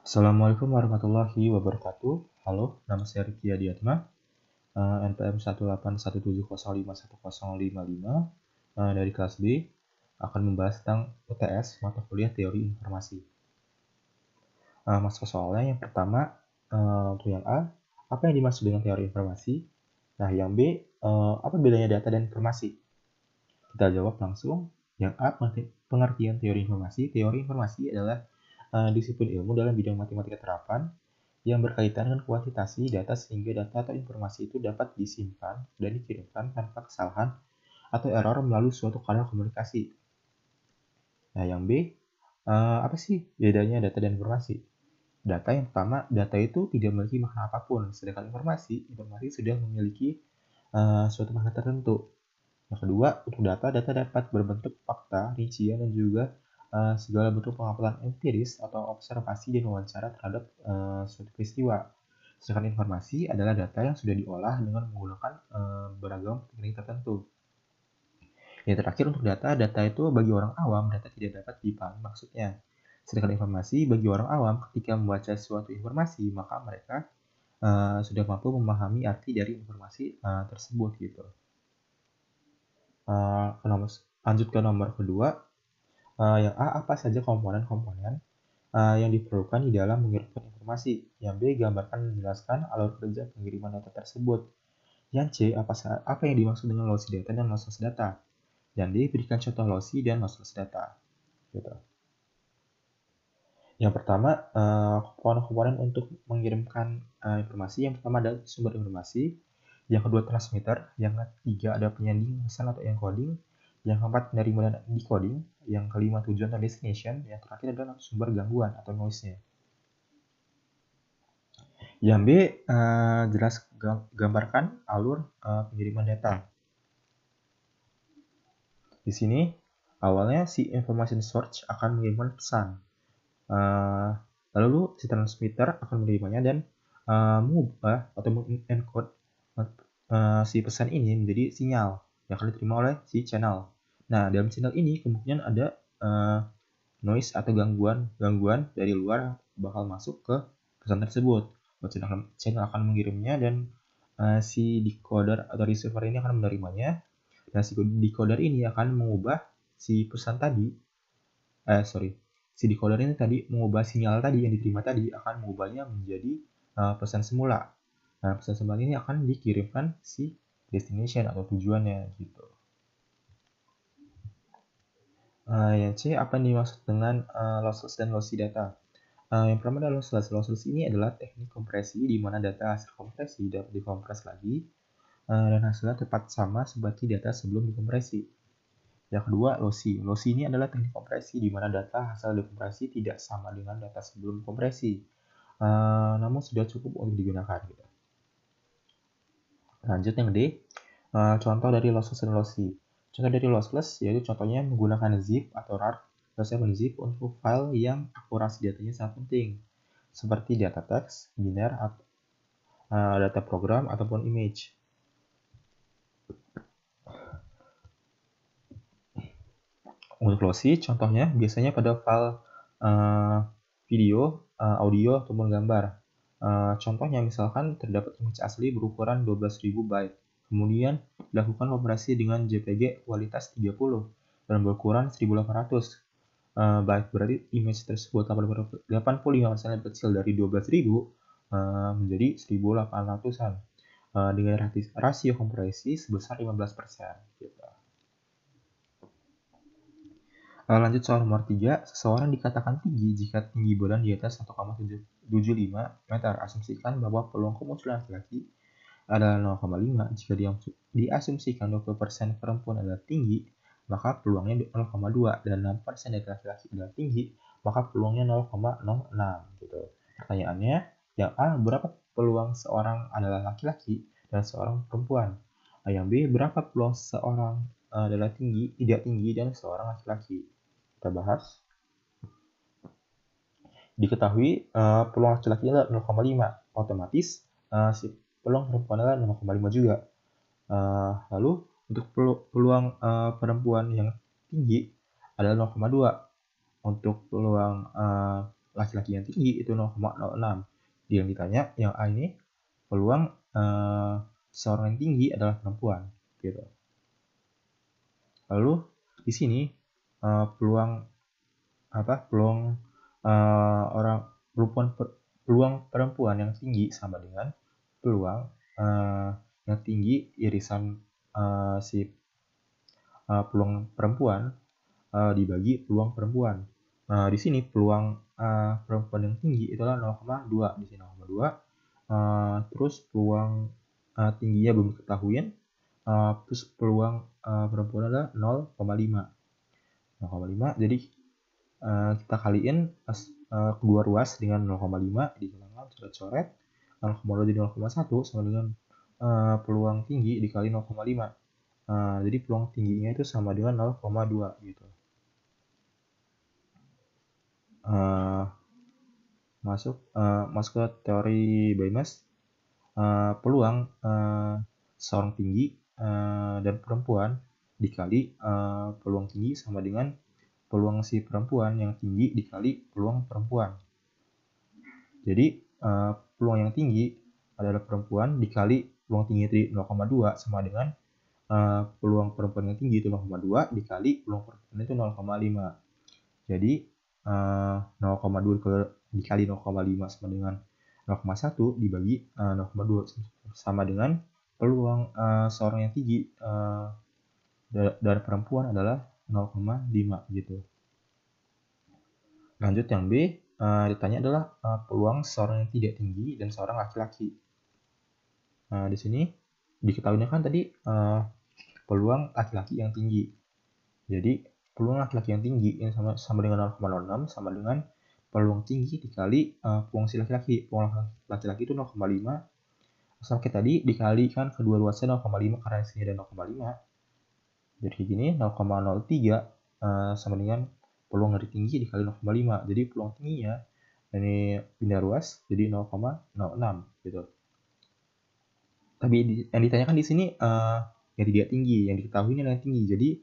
Assalamualaikum warahmatullahi wabarakatuh. Halo, nama saya Riki Adiatma, NPM 18170510055, dari kelas B, akan membahas tentang UTS, mata kuliah Teori Informasi. Masuk ke soalnya, yang pertama, untuk yang A, apa yang dimaksud dengan teori informasi? Nah, yang B, apa bedanya data dan informasi? Kita jawab langsung. Yang A, pengertian teori informasi. Teori informasi adalah disiplin ilmu dalam bidang matematika terapan yang berkaitan dengan kuantitasi data sehingga data atau informasi itu dapat disimpan dan dikirimkan tanpa kesalahan atau error melalui suatu kanal komunikasi. Nah, yang B, apa sih bedanya data dan informasi? Data yang pertama, data itu tidak memiliki makna apapun, sedangkan informasi sudah memiliki suatu makna tertentu. Yang kedua, untuk data dapat berbentuk fakta, rincian, dan juga segala bentuk pengamatan empiris atau observasi dan wawancara terhadap suatu peristiwa. Sedangkan informasi adalah data yang sudah diolah dengan menggunakan beragam teknik tertentu. Yang terakhir, untuk data itu bagi orang awam, data tidak dapat dipahami maksudnya. Sedangkan informasi bagi orang awam, ketika membaca suatu informasi, maka mereka sudah mampu memahami arti dari informasi tersebut gitu. Lanjut ke nomor kedua, yang A, apa saja komponen-komponen yang diperlukan di dalam mengirimkan informasi. Yang B, gambarkan dan jelaskan alur kerja pengiriman data tersebut. Yang C, apa yang dimaksud dengan lossy data dan lossless data. Dan D, berikan contoh lossy dan lossless data. Gitu. Yang pertama, komponen-komponen untuk mengirimkan informasi. Yang pertama ada sumber informasi. Yang kedua, transmitter. Yang ketiga, ada penyanding pesan atau encoding. Yang keempat, penerima dan decoding. Yang kelima, tujuan atau destination. Yang terakhir adalah sumber gangguan atau noise-nya. Yang B, gambarkan alur pengiriman data. Di sini, awalnya si information source akan mengirimkan pesan. Lalu si transmitter akan menerimanya dan mengubah atau mengencode si pesan ini menjadi sinyal yang akan diterima oleh si channel. Nah, dalam channel ini kemungkinan ada noise atau gangguan dari luar bakal masuk ke pesan tersebut. Channel akan mengirimnya dan si decoder atau receiver ini akan menerimanya. Dan si decoder ini akan mengubah si pesan tadi. Si decoder ini tadi mengubah sinyal tadi yang diterima tadi akan mengubahnya menjadi pesan semula. Nah, pesan semula ini akan dikirimkan si destination atau tujuannya gitu. Yang C, apa yang dimaksud dengan lossless dan lossy data? Yang pertama adalah lossless. Lossless ini adalah teknik kompresi di mana data hasil kompresi dapat dikompres lagi dan hasilnya tepat sama seperti data sebelum dikompresi. Yang kedua, lossy. Lossy ini adalah teknik kompresi di mana data hasil dekompresi tidak sama dengan data sebelum kompresi, namun sudah cukup untuk digunakan. Gitu. Lanjut yang D, contoh dari lossless dan lossy. Contoh dari lossless yaitu contohnya menggunakan zip atau RAR atau zip untuk file yang akurasi datanya sangat penting, seperti data teks, biner, data program, ataupun image. Untuk lossy, contohnya biasanya pada file video, audio, ataupun gambar. Contohnya misalkan terdapat image asli berukuran 12.000 byte. Kemudian dilakukan kompresi dengan JPG kualitas 30 dan berukuran 1800 byte. Berarti image tersebut 85% lebih kecil dari 12.000 menjadi 1800-an dengan rasio kompresi sebesar 15%. Gitu. Lanjut soal nomor 3, seseorang dikatakan tinggi jika tinggi badan di atas 1,75 meter. Asumsikan bahwa peluang kemunculan laki-laki adalah 0,5. Jika diasumsikan 20% perempuan adalah tinggi, maka peluangnya 0,2 dan 6% dari laki-laki adalah tinggi, maka peluangnya 0,06 gitu. Pertanyaannya, yang A, berapa peluang seorang adalah laki-laki dan seorang perempuan? Yang B, berapa peluang seorang adalah tidak tinggi dan seorang laki-laki? Kita bahas. Diketahui peluang laki-laki adalah 0,5, otomatis si peluang perempuan adalah 0,5 juga. Lalu untuk peluang perempuan yang tinggi adalah 0,2. Untuk peluang laki-laki yang tinggi itu 0,06. Yang ditanya yang A ini peluang seorang yang tinggi adalah perempuan gitu. Lalu di sini peluang perempuan yang tinggi sama dengan peluang yang tinggi irisan peluang perempuan dibagi peluang perempuan. Di sini peluang perempuan yang tinggi itulah 0,2 di sini 0,2. Terus peluang tingginya belum diketahui. Terus peluang perempuan adalah 0,5. Jadi kita kaliin kedua ruas dengan 0,5 di bilangan coret-coret. 0,2 jadi 0,1 sama dengan peluang tinggi dikali 0,5. Jadi peluang tingginya itu sama dengan 0,2 gitu. Masuk ke teori Baymes. Peluang seorang tinggi dan perempuan dikali peluang tinggi sama dengan peluang si perempuan yang tinggi dikali peluang perempuan. Jadi peluang yang tinggi adalah perempuan dikali peluang tinggi tadi 0,2 sama dengan peluang perempuan yang tinggi itu 0,2 dikali peluang perempuan itu 0,5. Jadi 0,2 dikali 0,5 sama dengan 0,1 dibagi 0,2 sama dengan peluang seorang yang tinggi dari perempuan adalah 0,5 gitu. Lanjut yang B, ditanya adalah peluang seorang yang tidak tinggi dan seorang laki-laki. Di sini diketahuinya kan tadi peluang laki-laki yang tinggi. Jadi peluang laki-laki yang tinggi ini sama dengan 0,06 sama dengan peluang tinggi dikali peluang si laki-laki. Peluang laki-laki itu 0,5 sama kayak tadi dikalikan kedua ruasnya 0,5 karena di sini ada 0,5. Jadi gini 0,03 sama dengan peluang dari tinggi dikali 0,5. Jadi peluang tingginya ini pindah ruas jadi 0,06 gitu. Tapi yang ditanyakan di sini yang tidak tinggi, yang diketahui ini yang tinggi. Jadi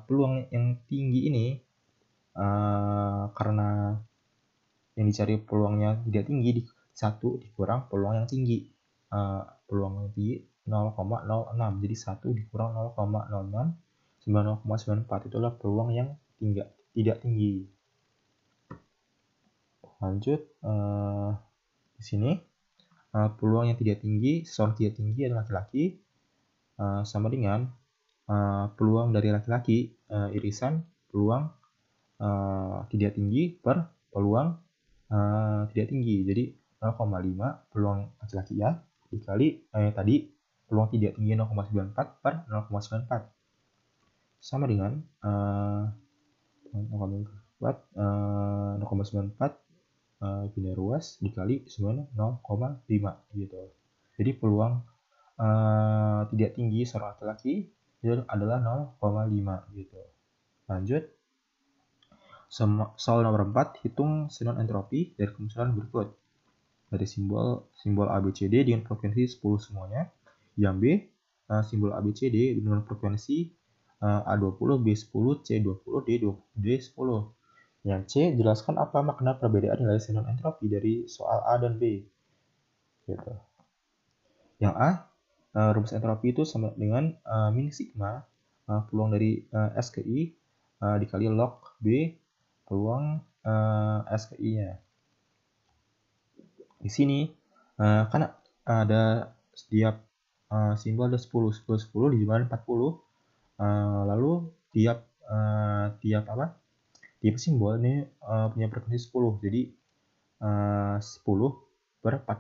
peluang yang tinggi ini karena yang dicari peluangnya tidak tinggi 1 dikurang peluang yang tinggi. Peluang yang tinggi 0,06. Jadi 1 dikurang 0,06 0,94 itulah peluang yang tidak tinggi. Lanjut di sini peluang yang tidak tinggi, seorang tidak tinggi adalah laki-laki sama dengan peluang dari laki-laki irisan peluang tidak tinggi per peluang tidak tinggi. Jadi 0,5 peluang laki-laki ya dikali tadi peluang tidak tinggi 0,94 per 0,94 sama dengan 0,94 pindah ruas dikali 0,5 gitu. Jadi peluang tidak tinggi seorang laki-laki itu adalah 0,5 gitu. Lanjut. Soal nomor 4, hitung sinon entropi dari kemunculan berikut. Dari simbol ABCD dengan frekuensi 10 semuanya. Yang B, simbol ABCD dengan frekuensi A20, B10, C20, D10. Yang C, jelaskan apa makna perbedaan nilai sinon entropi dari soal A dan B. Gitu. Yang A, rumus entropi itu sama dengan min sigma peluang dari S ke I dikali log B peluang S ke I-nya. Di sini kan ada setiap simbol ada 10 dijumlahin 40. Lalu tiap simbol ini punya frekuensi 10. Jadi 10 per 40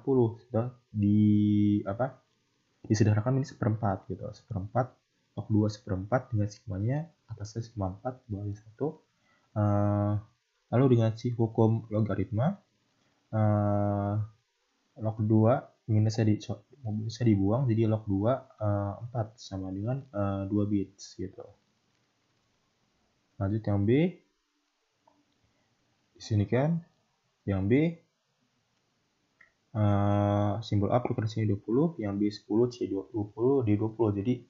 disederhanakan ini seperempat gitu. Seperempat log 2 seperempat dengan sigmanya atasnya sigma 4 bawahnya 1. Lalu dengan si hukum logaritma log 2 minusnya dibuang jadi log 2 4 sama dengan 2 bits gitu. Lanjut yang B. Di sini kan yang B simbol A frekuensinya 20, yang B 10, C 20, D 20. Jadi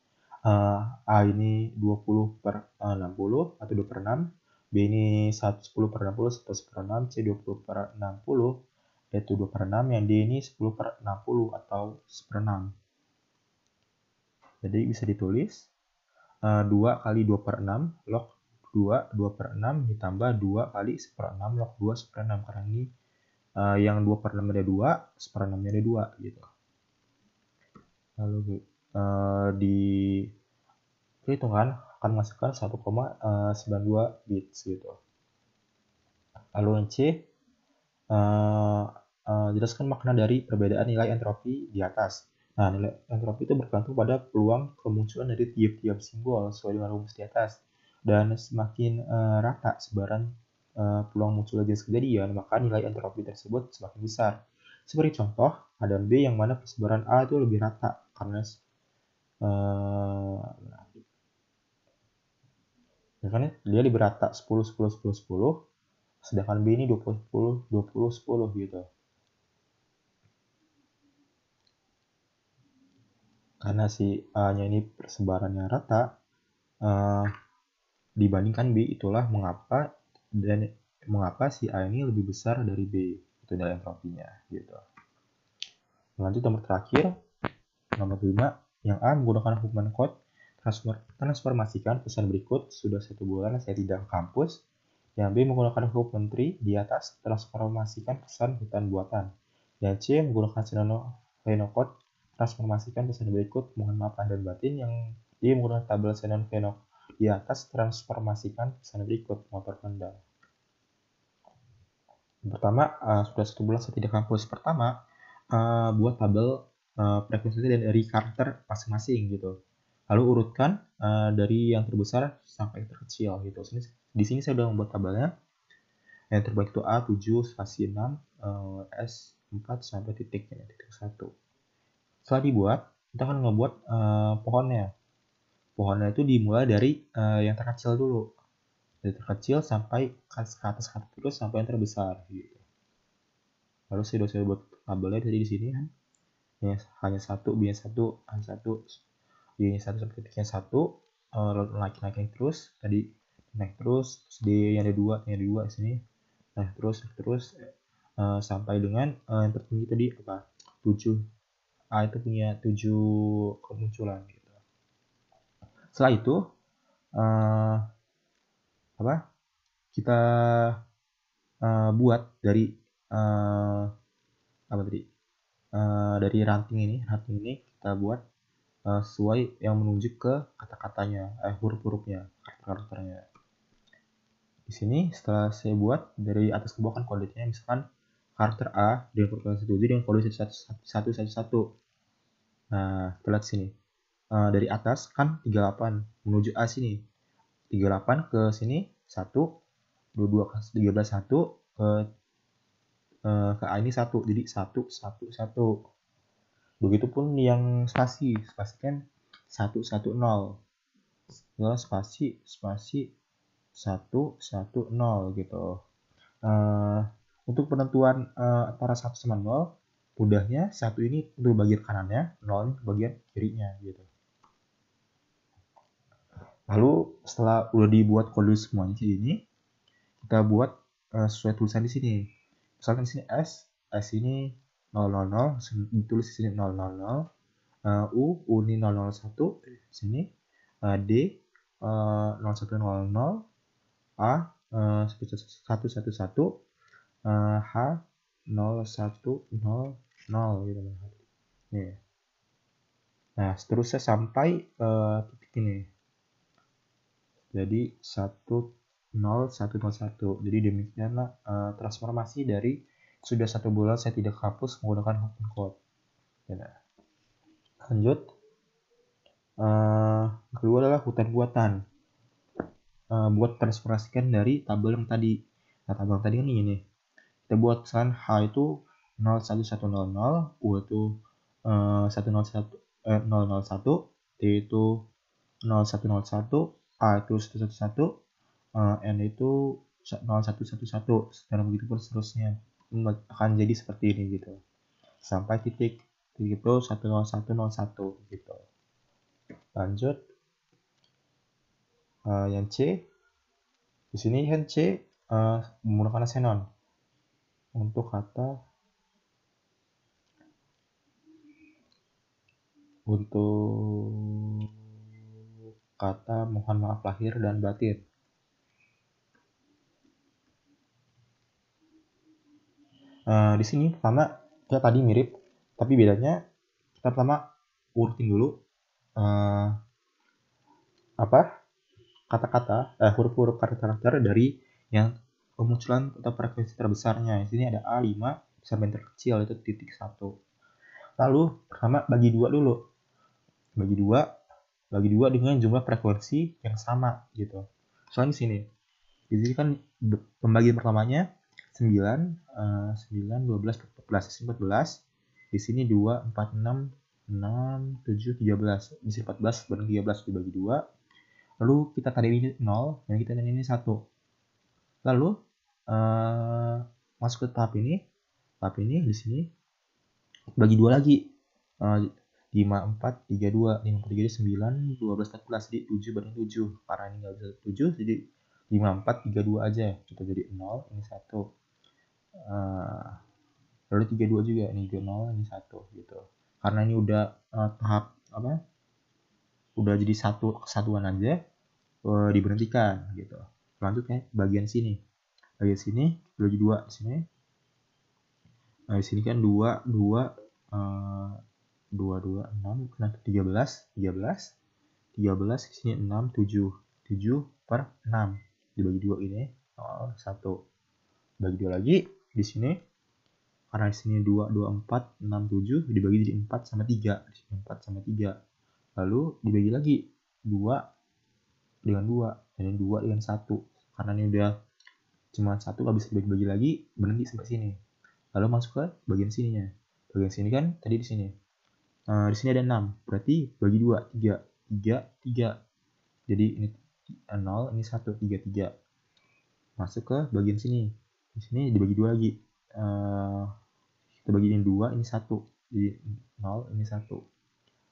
A ini 20 per 60 atau 2 per 6, B ini 10 per 60, 11 per 6, C 20 per 60, yaitu 2 per 6, yang D ini 10 per 60 atau 1 per 6. Jadi bisa ditulis 2 kali 2 per 6 log 2 per 6 ditambah 2 kali 1 per 6 log 2 1 per 6, karena ini yang 2 per 6 ada 2, 1 per 6 ada 2 gitu. Lalu di perhitungan akan menghasilkan 1,92 bits gitu. Lalu yang C, jelaskan makna dari perbedaan nilai entropi di atas. Nah, nilai entropi itu bergantung pada peluang kemunculan dari tiap-tiap simbol sesuai dengan rumus di atas. Dan semakin rata sebaran peluang muncul jenis kejadian, maka nilai entropi tersebut semakin besar. Seperti contoh, ada B yang mana persebaran A itu lebih rata karena misalnya dia lebih rata 10, 10, 10, 10, sedangkan B ini 20, 10, 20, 10 gitu. Karena si A-nya ini persebarannya rata, dibandingkan B, itulah mengapa si A ini lebih besar dari B, itu nilai entropinya gitu. Lanjut nomor terakhir, nomor 5, yang A menggunakan hukuman code transformasikan pesan berikut, sudah 1 bulan saya tidak ke kampus. Yang B menggunakan huruf menteri di atas, transformasikan pesan hutan buatan. Yang C menggunakan Xenocode, transformasikan pesan berikut, mohon maaf lahir dan batin. Yang D menggunakan tabel Xenocode di atas, transformasikan pesan berikut, motor Honda. Pertama, sudah 1 bulan saya tidak kampus. Pertama, buat tabel frekuensi dari karakter masing-masing gitu. Lalu urutkan dari yang terbesar sampai yang terkecil gitu. Di sini saya sudah membuat tabelnya. Yang terbaik itu A 7 spasi 6, S 4 sampai titik 1. Setelah dibuat, kita akan ngebuat pohonnya. Pohonnya itu dimulai dari yang terkecil dulu. Dari terkecil sampai ke atas terus sampai yang terbesar gitu. Lalu saya buat tabelnya dari di sini kan. Hanya 1, B1, A1, Y1 sampai titiknya 1, naik terus, tadi naik terus, D yang ada 2 di sini. Nah, terus sampai dengan yang tertinggi tadi apa? 7. A itu punya 7 kemunculan gitu. Setelah itu kita buat dari dari ranting ini kita buat sesuai yang menuju ke kata-katanya, huruf-hurufnya, karakternya. Di sini setelah saya buat dari atas ke bawah kan kodenya, misalkan karakter A dengan kode 1 dengan kode 111. Nah, kita lihat sini. Dari atas kan 38 menuju A sini. 38 ke sini 1, 22 ke 13 1 ke A ini 1. Jadi 1 1 1. Begitupun yang spasi kan 1 1 0. Spasi 1 1 0 gitu. Untuk penentuan antara 1 sama 0, mudahnya 1 ini untuk bagian kanannya, 0 ini bagian kirinya gitu. Lalu setelah udah dibuat kode semuanya ini, kita buat sesuai tulisan di sini. Misalkan di sini S ini 000, ditulis di sini 000, U ini 001, di sini D 0100, A 111, H 0100 gitu. Nih. Nah, seterusnya sampai titik ini. Jadi 10101. Jadi demikianlah transformasi dari sudah 1 bulan saya tidak kampus menggunakan open code. Ya. Lanjut. Kedua adalah hutan buatan. Buat transformasikan dari tabel yang tadi. Nah, tabel yang tadi kan ini. Kita buat misalkan H itu 01100, U itu 001, T itu 0101, A itu 111, N itu 0111, dan begitu pun seterusnya akan jadi seperti ini gitu sampai titik itu 10101 gitu. Lanjut yang C, Di sini kan C menggunakan xenon untuk kata mohon maaf lahir dan batin. Di sini pertama kita tadi mirip, tapi bedanya kita pertama urutin dulu kata-kata, huruf-huruf karakter dari yang kemunculan atau frekuensi terbesarnya. Di sini ada A5 sampai yang terkecil itu titik 1. Lalu pertama bagi dua dulu. Bagi dua dengan jumlah frekuensi yang sama gitu. Soalnya di sini kan pembagian pertamanya 9, 12, 14. 14. Di sini 2, 4, 6, 6, 7, 13. Di sini 14 banding 13 dibagi 2. Lalu kita tarik ini 0 dan kita tarik ini 1. Lalu masuk ke tahap ini di sini bagi 2 lagi. 5, 4, 3, 2. 5, 4, 3, 9, 12, 14. Jadi 7 banding 7. Karena ini nggak bisa 7, jadi 5, 4, 3, 2 aja. Kita jadi 0, ini 1. Lalu 3, 2 juga. Ini juga 0, ini 1. Gitu. Karena ini udah tahap udah jadi satu kesatuan aja, diberhentikan gitu. Lanjut ya bagian sini. Bagian sini bagi 2 di sini. Nah, di sini kan 2, 2, 2, 6, nanti 13, di sini 6, 7, 7 per 6. Dibagi 2 ini, 1. Bagi 2 lagi, di sini, karena di sini 2, 2, 4, 6, 7, dibagi jadi 4 sama 3. Di sini 4 sama 3. Lalu dibagi lagi, 2 dengan 2, dan ini 2 dengan 1. Karena ini udah cuma 1, gak bisa dibagi-bagi lagi, berhenti sampai sini. Lalu masuk ke bagian sininya. Bagian sini kan tadi di sini. Di sini ada 6, berarti bagi 2, 3, 3, 3. Jadi ini 0, ini 1, 3, 3. Masuk ke bagian sini. Di sini dibagi 2 lagi. Kita bagi ini 2, ini 1. Jadi 0, ini 1.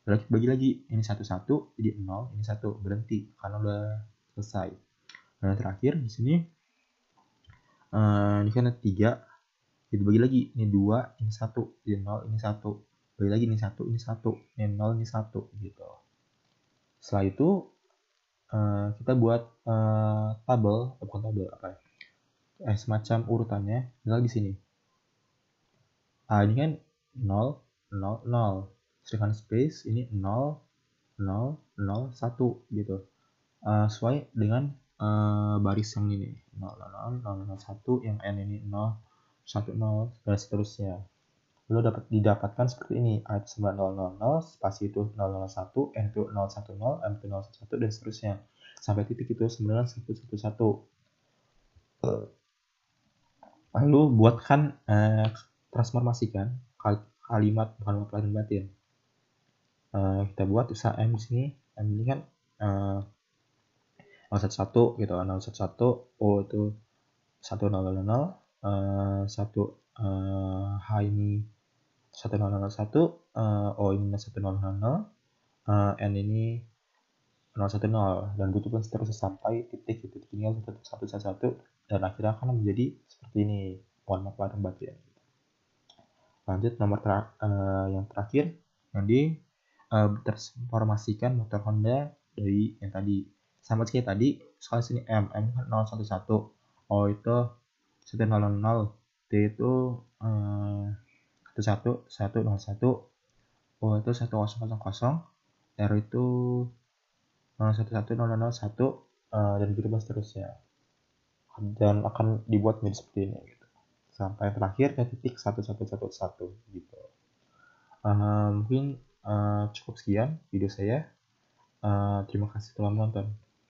Lalu kita bagi lagi, ini 1, 1, jadi 0, ini 1. Berhenti, karena udah selesai. Dan yang terakhir di sini, ini kan ada 3. Jadi bagi lagi, ini 2, ini 1. Jadi 0, ini 1. Bagi lagi, ini 1, ini 1. Ini 0, ini 1. Gitu. Setelah itu, kita buat tabel, bukan tabel, semacam urutannya, misal di sini. Ini kan 0, 0, 0. Sedangkan space ini 0, 0, 0, 1 gitu. Sesuai dengan baris yang ini. 0, 0, 0, 0, 1, yang N ini 0, 1, 0, dan seterusnya. Lalu didapatkan seperti ini. A itu 9000, spasi itu 001, N itu 010, M itu 011, dan seterusnya. Sampai titik itu 9111. Lalu buatkan transformasikan kalimat bukan lahir dan batin. Kita buat usaha M di sini. M ini kan 011 gitu. 011 O itu 1000, 1 H ini 1001, O ini 1000, N ini 010, dan begitu pun seterusnya sampai titik tinggal 111, dan akhirnya akan menjadi seperti ini. Mohon maaf lahir dan batin. Lanjut nomor yang terakhir, yang transformasikan motor Honda dari yang tadi. Sama seperti tadi, soal sini M kan 011, O itu 100, T itu 11101, O itu 1000, R itu 11001, dan begitu seterusnya. Dan akan dibuat menjadi seperti ini gitu. Sampai terakhir ke titik 1111 gitu. Mungkin cukup sekian video saya. Terima kasih telah menonton.